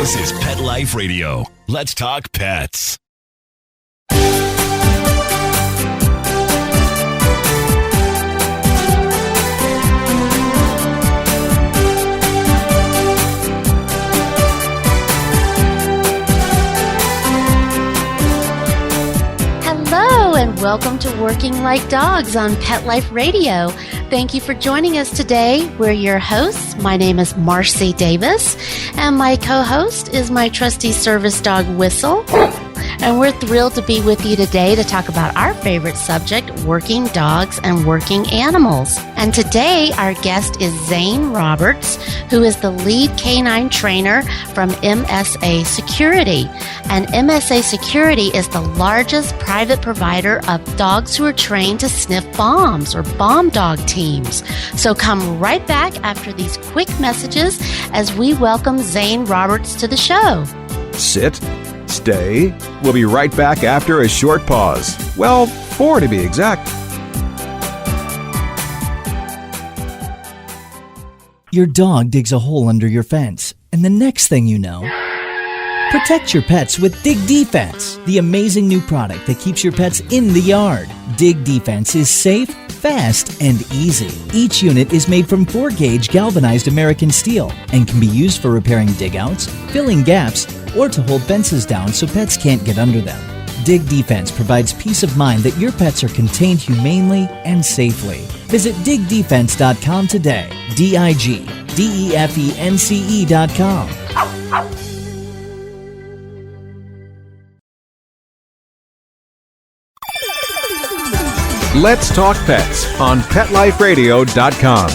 This is Pet Life Radio. Let's talk pets. Hello and welcome to Working Like Dogs on Pet Life Radio. Thank you for joining us today. We're your hosts. My name is Marcie Davis, and my co-host is my trusty service dog, Whistle. And we're thrilled to be with you today to talk about our favorite subject, working dogs and working animals. And today, our guest is Zane Roberts, who is the lead canine trainer from MSA Security. And MSA Security is the largest private provider of dogs who are trained to sniff bombs or bomb dog teams. So come right back after these quick messages as we welcome Zane Roberts to the show. Sit. Stay. We'll be right back after a short pause. Well, 4 to be exact. Your dog digs a hole under your fence, and the next thing you know, protect your pets with Dig Defense, the amazing new product that keeps your pets in the yard. Dig Defense is safe, fast, and easy. Each unit is made from 4-gauge galvanized American steel and can be used for repairing dig-outs, filling gaps, or to hold fences down so pets can't get under them. Dig Defense provides peace of mind that your pets are contained humanely and safely. Visit digdefense.com today. digdefence.com. Let's talk pets on PetLifeRadio.com.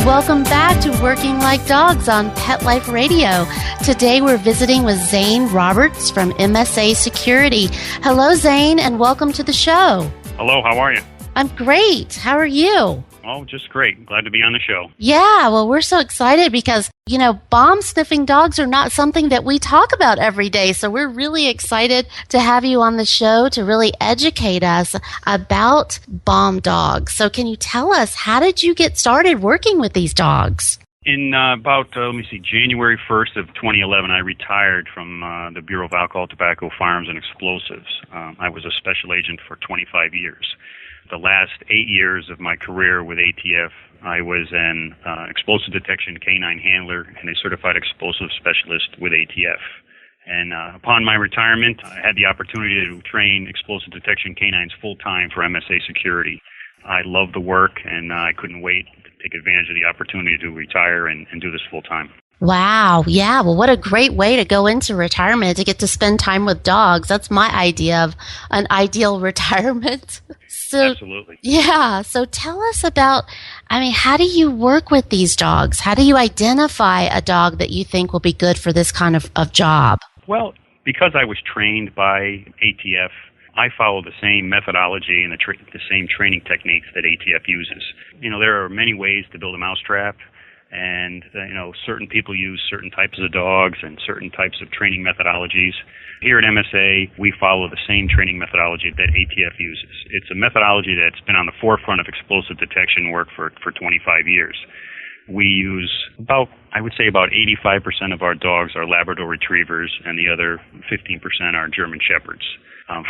Welcome back to Working Like Dogs on Pet Life Radio. Today we're visiting with Zane Roberts from MSA Security. Hello, Zane, and welcome to the show. Hello, how are you? I'm great. How are you? Oh, just great. Glad to be on the show. Yeah, well, we're so excited because, bomb-sniffing dogs are not something that we talk about every day. So we're really excited to have you on the show to really educate us about bomb dogs. So can you tell us, how did you get started working with these dogs? In January 1st of 2011, I retired from the Bureau of Alcohol, Tobacco, Firearms, and Explosives. I was a special agent for 25 years. The last 8 years of my career with ATF, I was an explosive detection canine handler and a certified explosive specialist with ATF. And upon my retirement, I had the opportunity to train explosive detection canines full-time for MSA Security. I loved the work, and I couldn't wait to take advantage of the opportunity to retire and do this full-time. Wow. Yeah. Well, what a great way to go into retirement, to get to spend time with dogs. That's my idea of an ideal retirement. Absolutely. Yeah. So tell us about, how do you work with these dogs? How do you identify a dog that you think will be good for this kind of job? Well, because I was trained by ATF, I follow the same methodology and the same training techniques that ATF uses. There are many ways to build a mousetrap. And, certain people use certain types of dogs and certain types of training methodologies. Here at MSA, we follow the same training methodology that ATF uses. It's a methodology that's been on the forefront of explosive detection work for 25 years. We use about 85% of our dogs are Labrador Retrievers, and the other 15% are German Shepherds.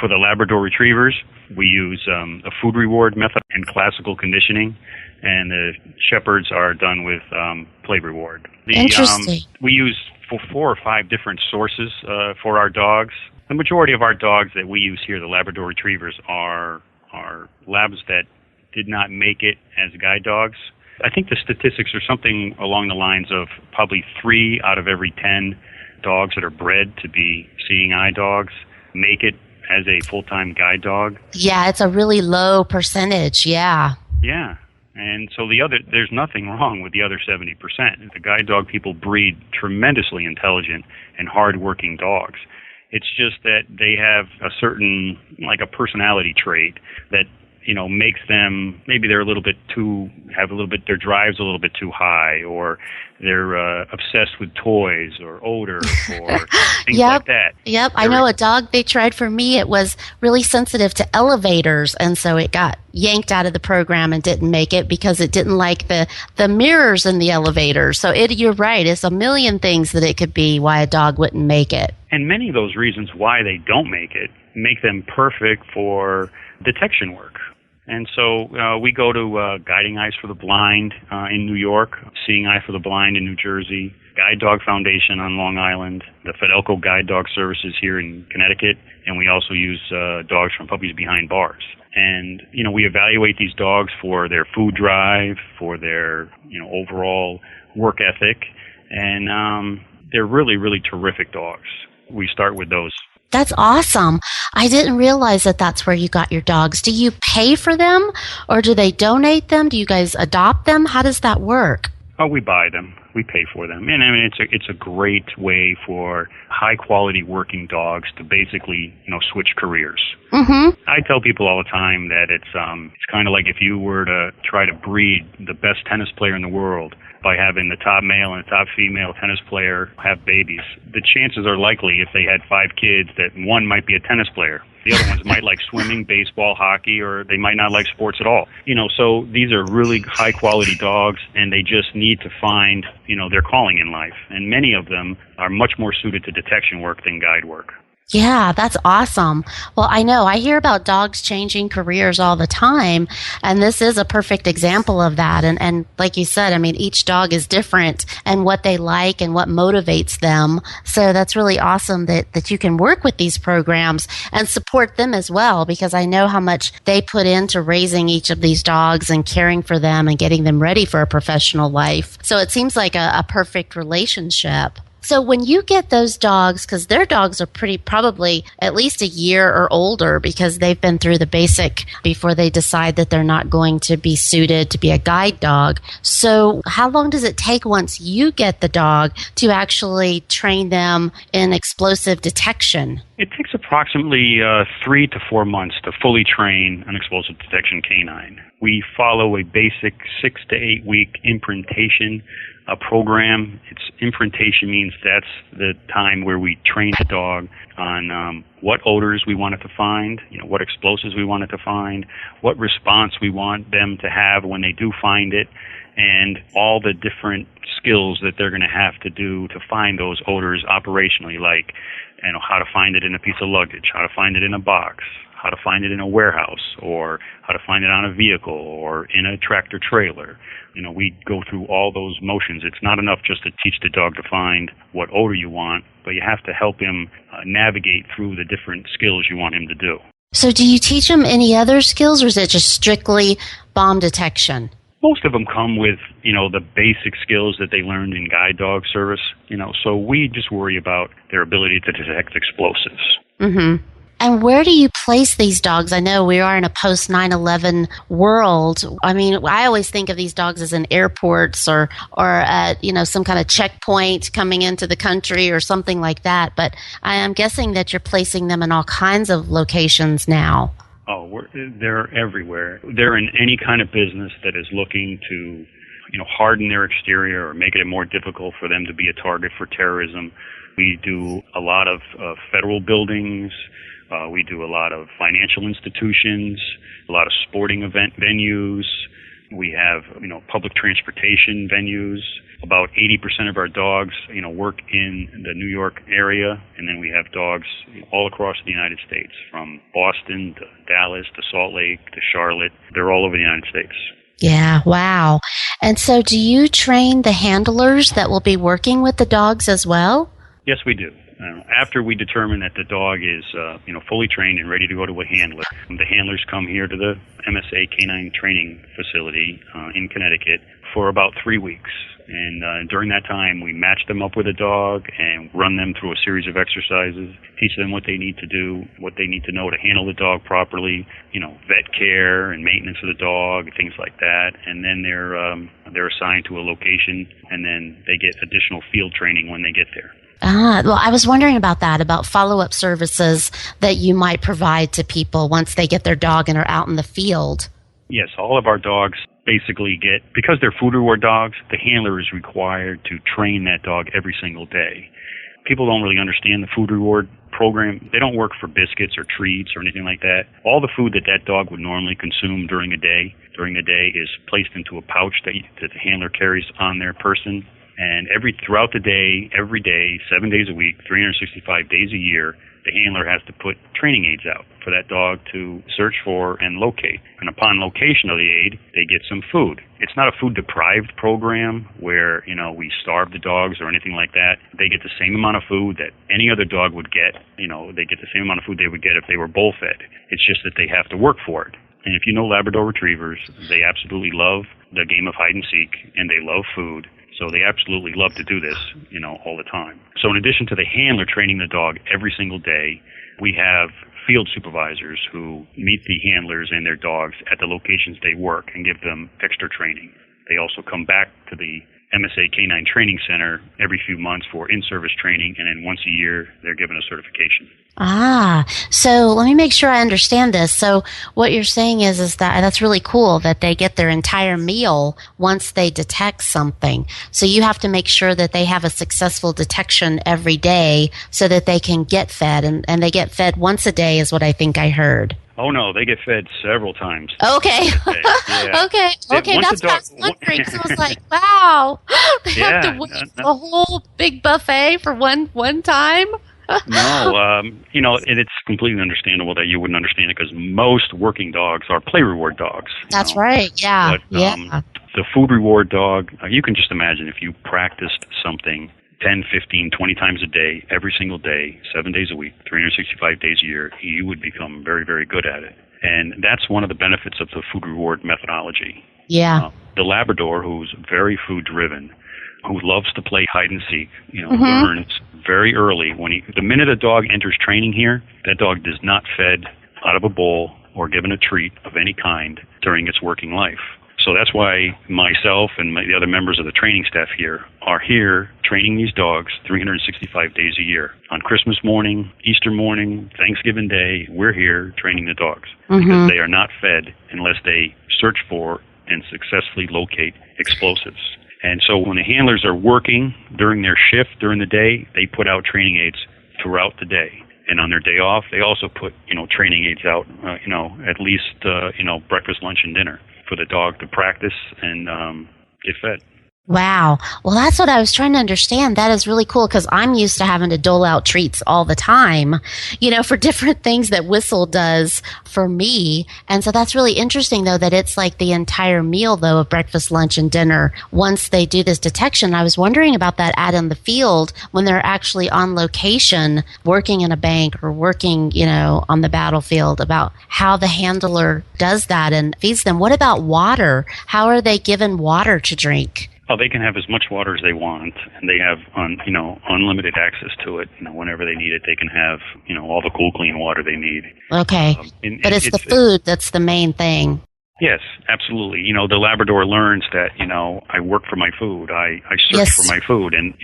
For the Labrador Retrievers, we use a food reward method and classical conditioning, and the Shepherds are done with play reward. Interesting. We use 4 or 5 different sources for our dogs. The majority of our dogs that we use here, the Labrador Retrievers, are labs that did not make it as guide dogs. I think the statistics are something along the lines of probably 3 out of every 10 dogs that are bred to be seeing eye dogs make it as a full-time guide dog. Yeah, it's a really low percentage, yeah. Yeah, and so there's nothing wrong with the other 70%. The guide dog people breed tremendously intelligent and hard-working dogs. It's just that they have a certain, a personality trait that makes them, maybe they're their drive's a little bit too high, or they're obsessed with toys or odor or things like that. Yep. I know a dog they tried for me, it was really sensitive to elevators, and so it got yanked out of the program and didn't make it because it didn't like the mirrors in the elevator. So you're right, it's a million things that it could be why a dog wouldn't make it. And many of those reasons why they don't make it make them perfect for detection work. And so we go to Guiding Eyes for the Blind in New York, Seeing Eye for the Blind in New Jersey, Guide Dog Foundation on Long Island, the Fidelco Guide Dog Services here in Connecticut, and we also use dogs from Puppies Behind Bars. And, we evaluate these dogs for their food drive, for their, overall work ethic, and they're really, really terrific dogs. We start with those. That's awesome. I didn't realize that that's where you got your dogs. Do you pay for them, or do they donate them? Do you guys adopt them? How does that work? Oh, we buy them. We pay for them. And I mean, it's a great way for high quality working dogs to basically, switch careers. Mm-hmm. I tell people all the time that it's kind of like if you were to try to breed the best tennis player in the world by having the top male and the top female tennis player have babies. The chances are likely, if they had 5 kids, that one might be a tennis player. The other ones might like swimming, baseball, hockey, or they might not like sports at all. So these are really high-quality dogs, and they just need to find, their calling in life. And many of them are much more suited to detection work than guide work. Yeah, that's awesome. Well, I know I hear about dogs changing careers all the time, and this is a perfect example of that. And like you said, I mean, each dog is different and what they like and what motivates them. So that's really awesome that you can work with these programs and support them as well, because I know how much they put into raising each of these dogs and caring for them and getting them ready for a professional life. So it seems like a perfect relationship. So when you get those dogs, because their dogs are probably at least a year or older because they've been through the basic before they decide that they're not going to be suited to be a guide dog. So how long does it take once you get the dog to actually train them in explosive detection? It takes approximately 3 to 4 months to fully train an explosive detection canine. We follow a basic 6 to 8 week imprintation program. Imprintation means that's the time where we train the dog on what odors we want it to find, what explosives we want it to find, what response we want them to have when they do find it, and all the different skills that they're going to have to do to find those odors operationally, like how to find it in a piece of luggage, how to find it in a box, how to find it in a warehouse, or how to find it on a vehicle or in a tractor trailer. We go through all those motions. It's not enough just to teach the dog to find what odor you want, but you have to help him navigate through the different skills you want him to do. So do you teach him any other skills, or is it just strictly bomb detection? Most of them come with, the basic skills that they learned in guide dog service, so we just worry about their ability to detect explosives. Mm-hmm. And where do you place these dogs? I know we are in a post 9/11 world. I mean, I always think of these dogs as in airports or at, some kind of checkpoint coming into the country or something like that. But I am guessing that you're placing them in all kinds of locations now. Oh, they're everywhere. They're in any kind of business that is looking to, harden their exterior or make it more difficult for them to be a target for terrorism. We do a lot of federal buildings. We do a lot of financial institutions, a lot of sporting event venues. We have, public transportation venues. About 80% of our dogs, work in the New York area, and then we have dogs all across the United States, from Boston to Dallas to Salt Lake to Charlotte. They're all over the United States. Yeah, wow. And so do you train the handlers that will be working with the dogs as well? Yes, we do. After we determine that the dog is, fully trained and ready to go to a handler, the handlers come here to the MSA Canine Training Facility in Connecticut for about 3 weeks. And during that time, we match them up with a dog and run them through a series of exercises, teach them what they need to do, what they need to know to handle the dog properly, vet care and maintenance of the dog, things like that. And then they're assigned to a location, and then they get additional field training when they get there. Well, I was wondering about that, about follow-up services that you might provide to people once they get their dog and are out in the field. Yes, all of our dogs basically because they're food reward dogs, the handler is required to train that dog every single day. People don't really understand the food reward program. They don't work for biscuits or treats or anything like that. All the food that dog would normally consume during the day is placed into a pouch that the handler carries on their person. And throughout the day, every day, 7 days a week, 365 days a year, the handler has to put training aids out for that dog to search for and locate. And upon location of the aid, they get some food. It's not a food-deprived program where, we starve the dogs or anything like that. They get the same amount of food that any other dog would get. They get the same amount of food they would get if they were bowl-fed. It's just that they have to work for it. And if you know Labrador Retrievers, they absolutely love the game of hide and seek, and they love food. So they absolutely love to do this, all the time. So in addition to the handler training the dog every single day, we have field supervisors who meet the handlers and their dogs at the locations they work and give them extra training. They also come back to the MSA Canine Training Center every few months for in-service training, and then once a year, they're given a certification. So let me make sure I understand this. So what you're saying is that that's really cool that they get their entire meal once they detect something. So you have to make sure that they have a successful detection every day so that they can get fed, and they get fed once a day is what I think I heard. Oh, no, they get fed several times. Okay. Yeah. Okay. That's what I was wondering. Because I was like, wow, they have to wait a whole big buffet for one time? No, it's completely understandable that you wouldn't understand it because most working dogs are play reward dogs. That's right, yeah. But the food reward dog, you can just imagine if you practiced something 10, 15, 20 times a day, every single day, 7 days a week, 365 days a year, you would become very, very good at it. And that's one of the benefits of the food reward methodology. Yeah. The Labrador, who's very food driven, who loves to play hide and seek, learns very early. The minute a dog enters training here, that dog is not fed out of a bowl or given a treat of any kind during its working life. So that's why myself and the other members of the training staff here are here training these dogs 365 days a year. On Christmas morning, Easter morning, Thanksgiving Day, we're here training the dogs because they are not fed unless they search for and successfully locate explosives. And so when the handlers are working during their shift during the day, they put out training aids throughout the day. And on their day off, they also put, training aids out, at least, breakfast, lunch, and dinner for the dog to practice and get fed. Wow. Well, that's what I was trying to understand. That is really cool because I'm used to having to dole out treats all the time, for different things that Whistle does for me. And so that's really interesting, though, that it's like the entire meal, though, of breakfast, lunch, and dinner once they do this detection. I was wondering about that out in the field when they're actually on location working in a bank or working, on the battlefield, about how the handler does that and feeds them. What about water? How are they given water to drink? Oh, they can have as much water as they want, and they have, unlimited access to it. Whenever they need it, they can have, all the cool, clean water they need. Okay, but it's the food that's the main thing. Yes, absolutely. The Labrador learns that, I work for my food. I search for my food, and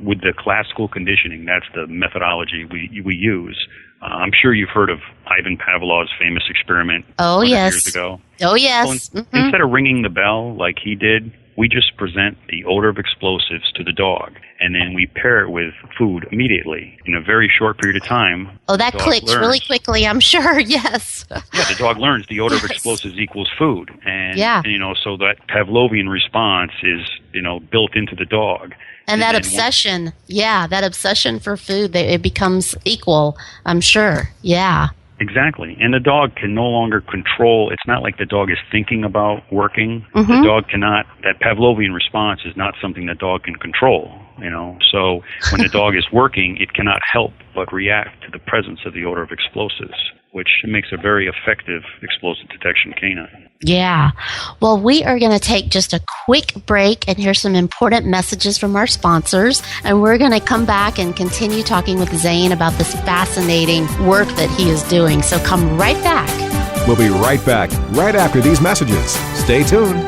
with the classical conditioning, that's the methodology we use. I'm sure you've heard of Ivan Pavlov's famous experiment. Oh, yes. Years ago. Oh, yes. Well, instead of ringing the bell like he did, we just present the odor of explosives to the dog, and then we pair it with food immediately in a very short period of time. Oh, that clicks really quickly, I'm sure, yes. Yeah, the dog learns the odor of explosives equals food. And, so that Pavlovian response is, built into the dog. And that obsession, that obsession for food, it becomes equal, I'm sure, yeah. Exactly. And the dog can no longer control. It's not like the dog is thinking about working. The dog cannot, that Pavlovian response is not something the dog can control, So when the dog is working, it cannot help but react to the presence of the odor of explosives, which makes a very effective explosive detection canine. Yeah. Well, we are going to take just a quick break and hear some important messages from our sponsors. And we're going to come back and continue talking with Zane about this fascinating work that he is doing. So come right back. We'll be right back right after these messages. Stay tuned.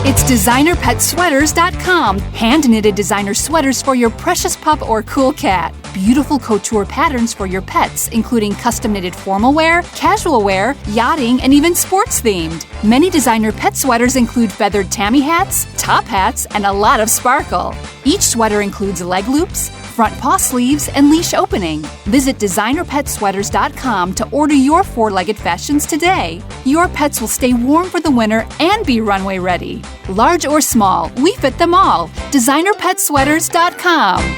It's designerpetsweaters.com. Hand-knitted designer sweaters for your precious pup or cool cat. Beautiful couture patterns for your pets, including custom-knitted formal wear, casual wear, yachting, and even sports-themed. Many designer pet sweaters include feathered tammy hats, top hats, and a lot of sparkle. Each sweater includes leg loops, front paw sleeves, and leash opening. Visit designerpetsweaters.com to order your four-legged fashions today. Your pets will stay warm for the winter and be runway ready. Large or small, we fit them all. designerpetsweaters.com.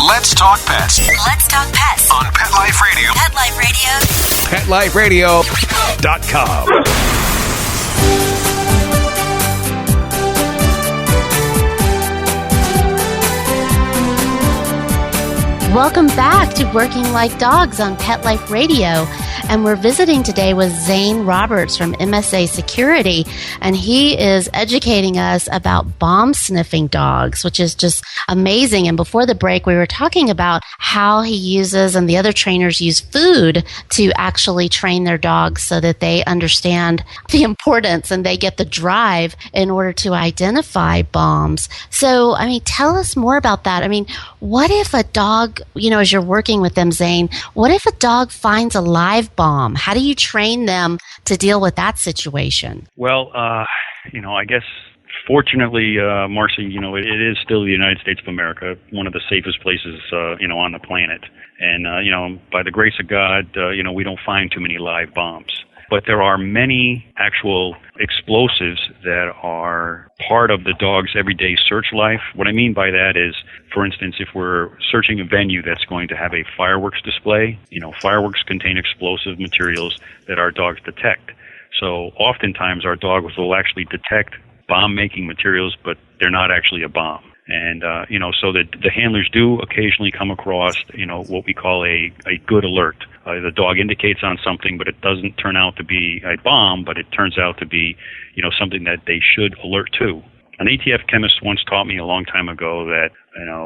Let's talk pets Let's talk pets on Pet Life Radio. Pet Life Radio. PetLifeRadio.com. Welcome back to Working Like Dogs on Pet Life Radio. And we're visiting today with Zane Roberts from MSA Security. And he is educating us about bomb-sniffing dogs, which is just amazing. And before the break, we were talking about how he uses and the other trainers use food to actually train their dogs so that they understand the importance and they get the drive in order to identify bombs. So, tell us more about that. What if a dog, as you're working with them, Zane, what if a dog finds a live bomb? How do you train them to deal with that situation? Well, I guess fortunately, Marcie, it is still the United States of America, one of the safest places, on the planet. And, by the grace of God, we don't find too many live bombs. But there are many actual explosives that are part of the dog's everyday search life. What I mean by that is, for instance, if we're searching a venue that's going to have a fireworks display, fireworks contain explosive materials that our dogs detect. So oftentimes our dogs will actually detect bomb-making materials, but they're not actually a bomb. And, so that the handlers do occasionally come across, what we call a good alert. The dog indicates on something, but it doesn't turn out to be a bomb, but it turns out to be, something that they should alert to. An ATF chemist once taught me a long time ago that,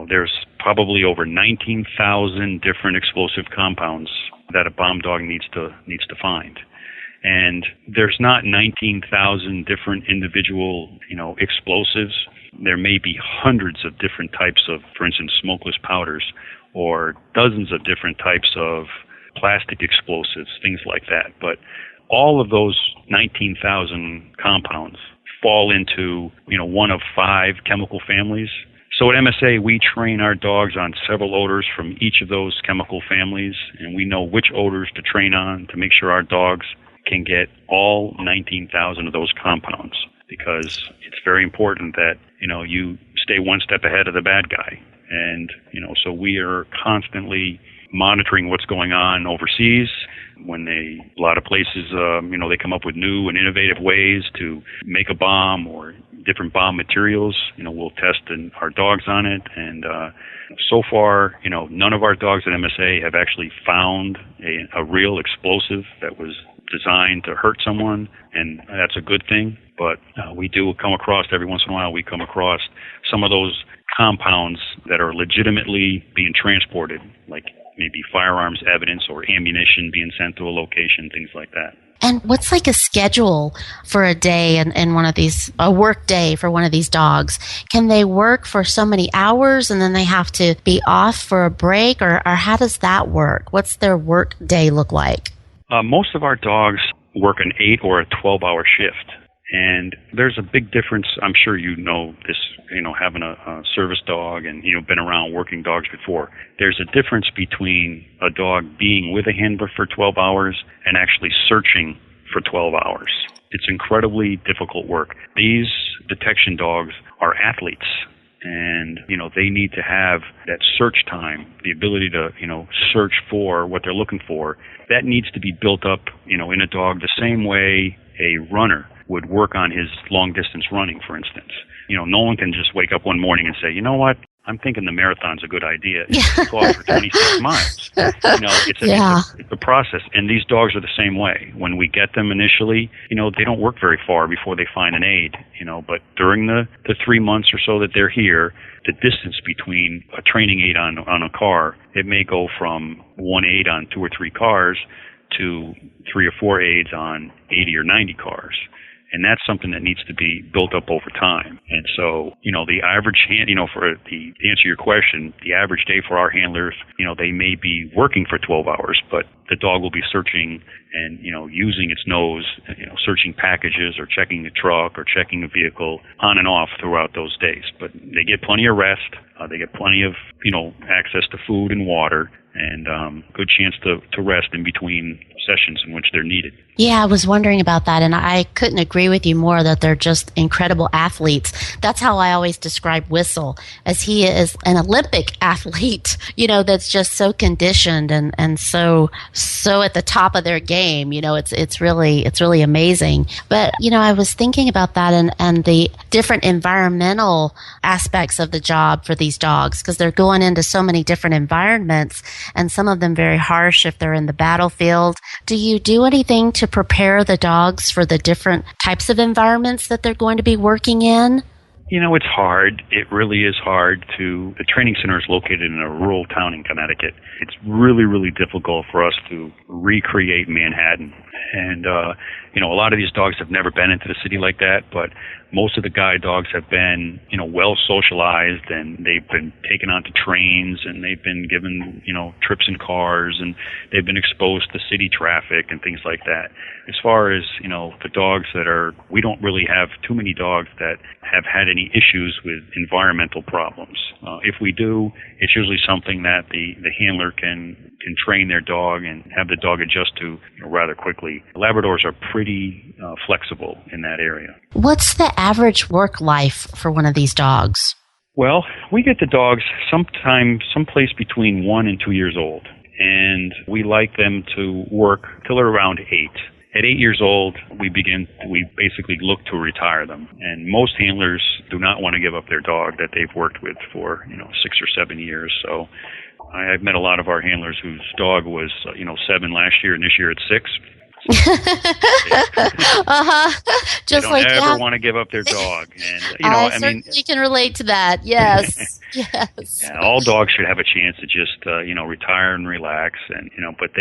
there's probably over 19,000 different explosive compounds that a bomb dog needs to find. And there's not 19,000 different individual, explosives. There may be hundreds of different types of, for instance, smokeless powders, or dozens of different types of plastic explosives, things like that. But all of those 19,000 compounds fall into, one of 5 chemical families. So at MSA, we train our dogs on several odors from each of those chemical families, and we know which odors to train on to make sure our dogs can get all 19,000 of those compounds, because it's very important that, you stay one step ahead of the bad guy. And, so we are constantly monitoring what's going on overseas. When a lot of places, they come up with new and innovative ways to make a bomb or different bomb materials, we'll test our dogs on it. And so far, none of our dogs at MSA have actually found a real explosive that was designed to hurt someone, and that's a good thing. But we do come across, every once in a while, we come across some of those compounds that are legitimately being transported, like maybe firearms evidence or ammunition being sent to a location, things like that. And what's like a schedule for a day and one of these, a work day for one of these dogs? Can they work for so many hours and then they have to be off for a break, or how does that work? What's their work day look like? Most of our dogs work an 8 or a 12-hour shift. And there's a big difference. I'm sure you know this, having a service dog and, been around working dogs before. There's a difference between a dog being with a handler for 12 hours and actually searching for 12 hours. It's incredibly difficult work. These detection dogs are athletes. And, they need to have that search time, the ability to, search for what they're looking for. That needs to be built up, in a dog the same way a runner would work on his long-distance running, for instance. No one can just wake up one morning and say, you know what, I'm thinking the marathon's a good idea. It's go out for 26 miles. It's a process. And these dogs are the same way. When we get them initially, they don't work very far before they find an aid, but during the 3 months or so that they're here, the distance between a training aid on a car, it may go from one aid on 2 or 3 cars to 3 or 4 aides on 80 or 90 cars. And that's something that needs to be built up over time. And so, the average to answer your question, the average day for our handlers, they may be working for 12 hours, but the dog will be searching and, using its nose, searching packages or checking the truck or checking a vehicle on and off throughout those days. But they get plenty of rest. They get plenty of, access to food and water, and good chance to rest in between sessions in which they're needed. Yeah, I was wondering about that, and I couldn't agree with you more that they're just incredible athletes. That's how I always describe Whistle, as he is an Olympic athlete, that's just so conditioned and so at the top of their game. It's really amazing. But, I was thinking about that and the different environmental aspects of the job for these dogs, because they're going into so many different environments, and some of them very harsh if they're in the battlefield. Do you do anything to prepare the dogs for the different types of environments that they're going to be working in? It's hard. It really is hard. The training center is located in a rural town in Connecticut. It's really, really difficult for us to recreate Manhattan. And, a lot of these dogs have never been into the city like that, but most of the guide dogs have been, well socialized, and they've been taken onto trains, and they've been given, trips in cars, and they've been exposed to city traffic and things like that. As far as, the dogs we don't really have too many dogs that have had any issues with environmental problems. If we do, it's usually something that the handler can train their dog and have the dog adjust to rather quickly. Labradors are pretty flexible in that area. What's the average work life for one of these dogs? Well, we get the dogs someplace between 1 and 2 years old, and we like them to work till they're around 8. At 8 years old, we basically look to retire them. And most handlers do not want to give up their dog that they've worked with for, 6 or 7 years. So I've met a lot of our handlers whose dog was, 7 last year, and this year it's 6. Just they don't ever want to give up their dog. And, I certainly can relate to that. Yes. Yes. Yeah, all dogs should have a chance to just, retire and relax. And, but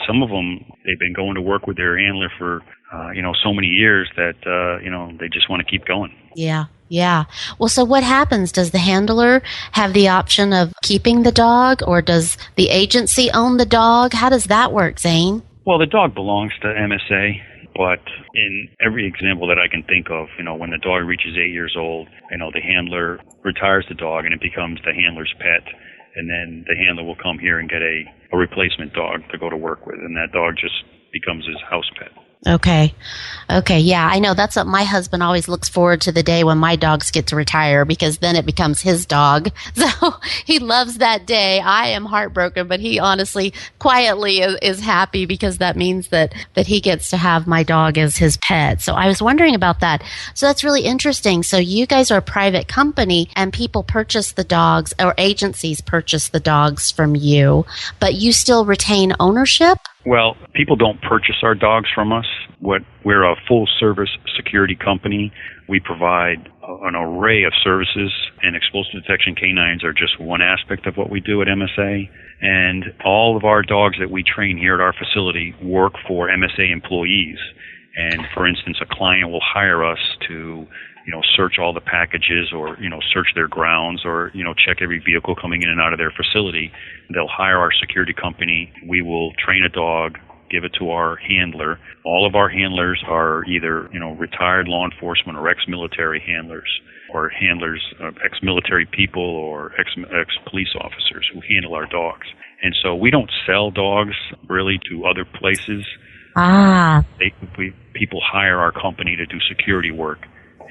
some of them, they've been going to work with their handler for, so many years that, they just want to keep going. Yeah. Yeah. Well, so what happens? Does the handler have the option of keeping the dog, or does the agency own the dog? How does that work, Zane? Well, the dog belongs to MSA, but in every example that I can think of, when the dog reaches 8 years old, the handler retires the dog and it becomes the handler's pet. And then the handler will come here and get a replacement dog to go to work with, and that dog just becomes his house pet. Okay. Yeah, I know that's what my husband always looks forward to, the day when my dogs get to retire, because then it becomes his dog. So he loves that day. I am heartbroken, but he honestly, quietly is happy, because that means that he gets to have my dog as his pet. So I was wondering about that. So that's really interesting. So you guys are a private company, and people purchase the dogs, or agencies purchase the dogs from you, but you still retain ownership? Well, people don't purchase our dogs from us. We're a full-service security company. We provide an array of services, and explosive detection canines are just one aspect of what we do at MSA. And all of our dogs that we train here at our facility work for MSA employees. And, for instance, a client will hire us to search all the packages, or, search their grounds, or, check every vehicle coming in and out of their facility. They'll hire our security company. We will train a dog, give it to our handler. All of our handlers are either, retired law enforcement or ex-military handlers, or handlers of ex-military people, or ex-police officers who handle our dogs. And so we don't sell dogs really to other places. People hire our company to do security work,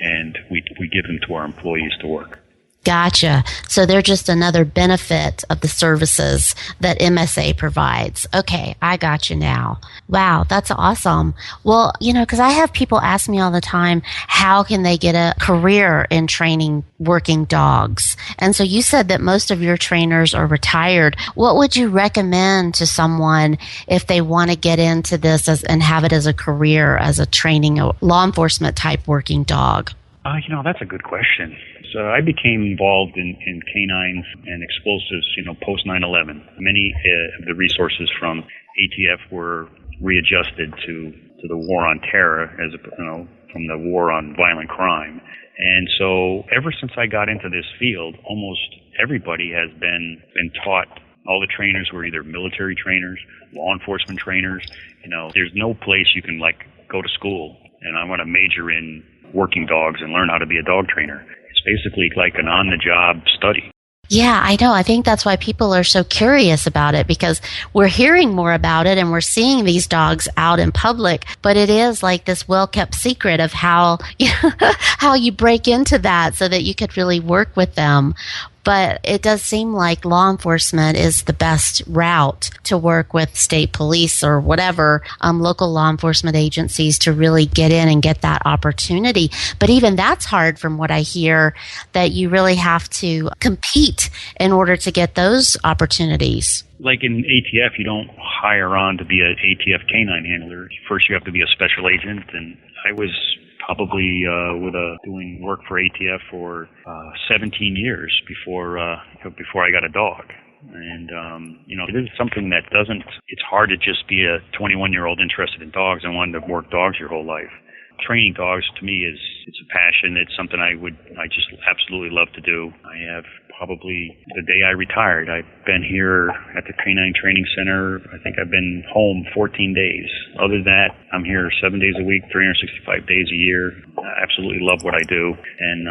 and we give them to our employees to work. Gotcha. So they're just another benefit of the services that MSA provides. Okay, I got you now. Wow, that's awesome. Well, because I have people ask me all the time, how can they get a career in training working dogs? And so you said that most of your trainers are retired. What would you recommend to someone if they want to get into this and have it as a career, as a training, a law enforcement type working dog? That's a good question. So I became involved in canines and explosives, post 9/11. Many of the resources from ATF were readjusted to the war on terror, from the war on violent crime. And so ever since I got into this field, almost everybody has been taught. All the trainers were either military trainers, law enforcement trainers. There's no place you can go to school and I want to major in working dogs and learn how to be a dog trainer. It's basically like an on-the-job study. Yeah, I know. I think that's why people are so curious about it, because we're hearing more about it and we're seeing these dogs out in public, but it is like this well-kept secret of how you break into that so that you could really work with them. But it does seem like law enforcement is the best route to work with state police or whatever local law enforcement agencies to really get in and get that opportunity. But even that's hard from what I hear, that you really have to compete in order to get those opportunities. Like in ATF, you don't hire on to be an ATF canine handler. First, you have to be a special agent, and I was probably doing work for ATF for 17 years before I got a dog. And it is something that it's hard to just be a 21-year-old interested in dogs and wanting to work dogs your whole life. Training dogs to me it's a passion. It's something I just absolutely love to do. I have probably the day I retired, I've been here at the Canine Training Center. I think I've been home 14 days. Other than that, I'm here 7 days a week, 365 days a year. I absolutely love what I do. And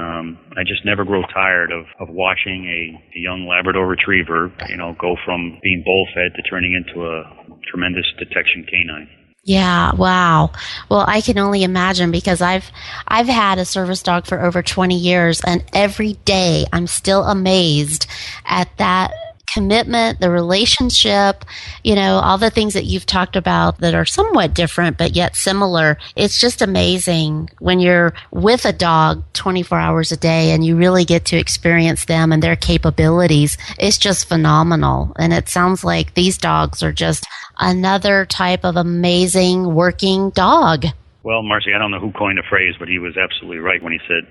I just never grow tired of watching a young Labrador Retriever, go from being bull-fed to turning into a tremendous detection canine. Yeah, wow. Well, I can only imagine, because I've had a service dog for over 20 years, and every day I'm still amazed at that commitment, the relationship, all the things that you've talked about that are somewhat different but yet similar. It's just amazing when you're with a dog 24 hours a day and you really get to experience them and their capabilities. It's just phenomenal. And it sounds like these dogs are just another type of amazing working dog. Well, Marcie, I don't know who coined the phrase, but he was absolutely right when he said,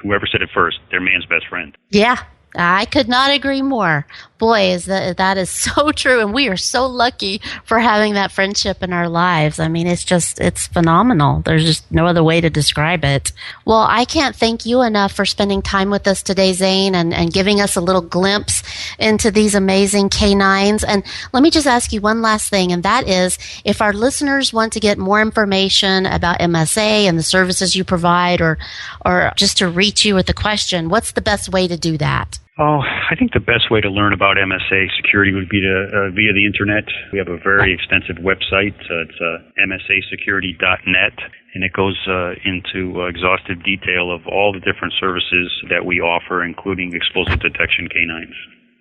whoever said it first, they're man's best friend. Yeah. I could not agree more. Boy, that is so true. And we are so lucky for having that friendship in our lives. I mean, it's phenomenal. There's just no other way to describe it. Well, I can't thank you enough for spending time with us today, Zane, and giving us a little glimpse into these amazing canines. And let me just ask you one last thing, and that is, if our listeners want to get more information about MSA and the services you provide, or just to reach you with a question, what's the best way to do that? Oh, I think the best way to learn about MSA Security would be via the internet. We have a very extensive website. It's msasecurity.net, and it goes into exhaustive detail of all the different services that we offer, including explosive detection canines.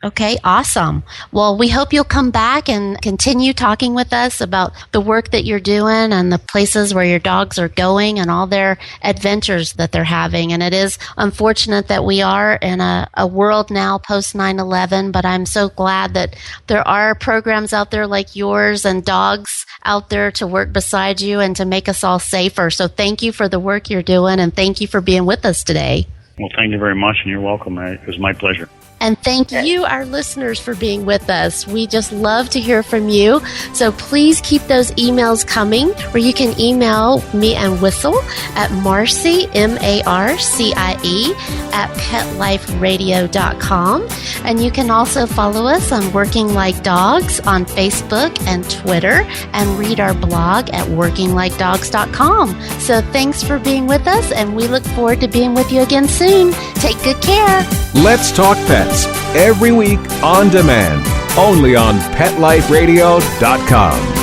Okay, awesome. Well, we hope you'll come back and continue talking with us about the work that you're doing and the places where your dogs are going and all their adventures that they're having. And it is unfortunate that we are in a world now post 9/11, but I'm so glad that there are programs out there like yours and dogs out there to work beside you and to make us all safer. So thank you for the work you're doing, and thank you for being with us today. Well, thank you very much, and you're welcome. It was my pleasure. And thank you, our listeners, for being with us. We just love to hear from you. So please keep those emails coming, where you can email me and Whistle at Marcie, Marcie, at PetLifeRadio.com. And you can also follow us on Working Like Dogs on Facebook and Twitter, and read our blog at WorkingLikeDogs.com. So thanks for being with us, and we look forward to being with you again soon. Take good care. Let's Talk Pets, every week on demand, only on PetLifeRadio.com.